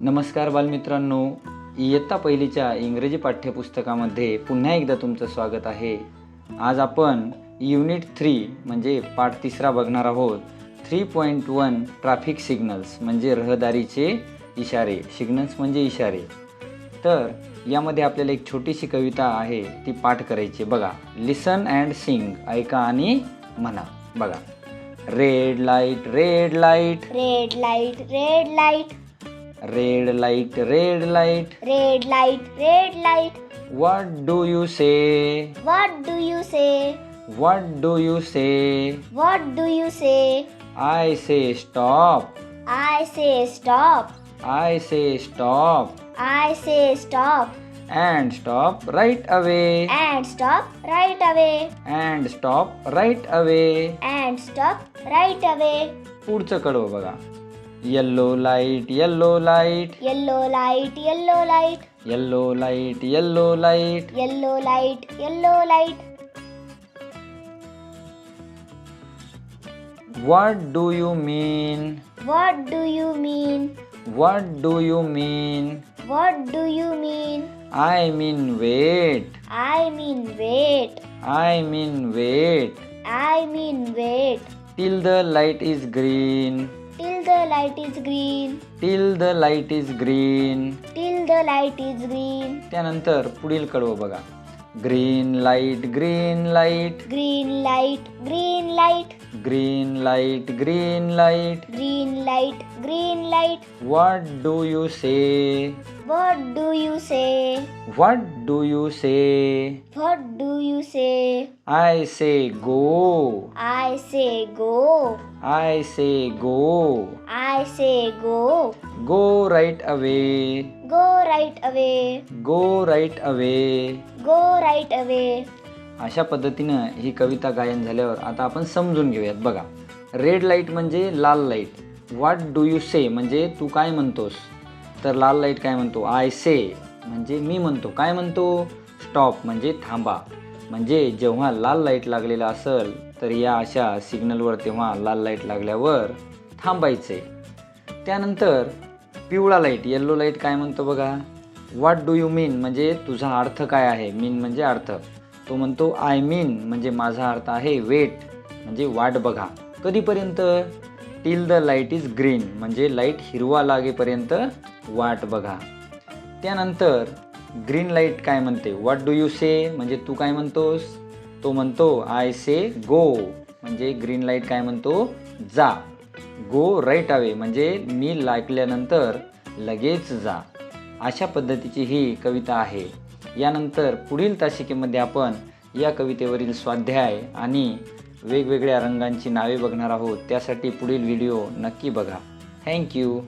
नमस्कार बालमित्रांनो, इयत्ता पहिलीच्या इंग्रजी पाठ्यपुस्तकामध्ये पुन्हा एकदा तुमचं स्वागत आहे. आज आपण युनिट 3 म्हणजे पाठ 3 बघणार आहोत. 3.1 ट्रॅफिक सिग्नल्स म्हणजे रहदारीचे इशारे. सिग्नल्स म्हणजे इशारे. तर यामध्ये आपल्याला एक छोटीशी कविता आहे, ती पाठ करायची. बघा, लिसन अँड सिंग, ऐका आणि म्हणा. बघा, red light red light red light red light red light red light red light red light what do you say what do you say what do you say what do you say I say stop I say stop I say stop I say stop and stop right away and stop right away and stop right away. And stop right away. पुढचं कडवं बघा, yellow light yellow light yellow light yellow light yellow light yellow light yellow light yellow light what do you mean what do you mean what do you mean what do you mean I mean wait I mean wait I mean wait I mean wait till the light is green till the light is green till the light is green. till the light is green. त्यानंतर पुढील कडवं बघा, green light green light Green light green light green light green light green light green light. What do you say What do you say? What do you say What do you say? I say go I say go. I say go I say go. Go right away Go right away. Go right away. Go right away. अशा पद्धतीनं ही कविता गायन झाल्यावर आता आपण समजून घेऊयात. बघा, red light म्हणजे लाल लाईट. व्हॉट डू यू से म्हणजे तू काय म्हणतोस, तर लाल लाईट काय म्हणतो, आय से म्हणजे मी म्हणतो. काय म्हणतो, स्टॉप म्हणजे थांबा. म्हणजे जेव्हा लाल लाईट लागलेला असेल तर या अशा सिग्नलवर तेव्हा लाल लाईट लागल्यावर थांबायचे. त्यानंतर पिवळा लाईट येल्लो लाईट काय म्हणतो बघा, व्हॉट डू यू मीन म्हणजे तुझा अर्थ काय आहे. मीन म्हणजे अर्थ. तो म्हणतो आय मीन म्हणजे माझा अर्थ आहे वेट म्हणजे वाट बघा. कधीपर्यंत, till the light is green म्हणजे लाईट हिरवा लागेपर्यंत वाट बघा. त्यानंतर ग्रीन लाईट काय म्हणते, व्हॉट डू यू से म्हणजे तू काय म्हणतोस. तो म्हणतो आय से गो म्हणजे ग्रीन लाईट काय म्हणतो, जा. गो राईट अवे म्हणजे मी लागल्यानंतर लगेच जा. अशा पद्धतीची ही कविता आहे. यानंतर पुढील तासिकेमध्ये आपण या कवितेवरील स्वाध्याय आणि वेगवेगळ्या रंगांची नावे बघणार आहोत. त्यासाठी पुढील व्हिडिओ नक्की बघा. थँक्यू.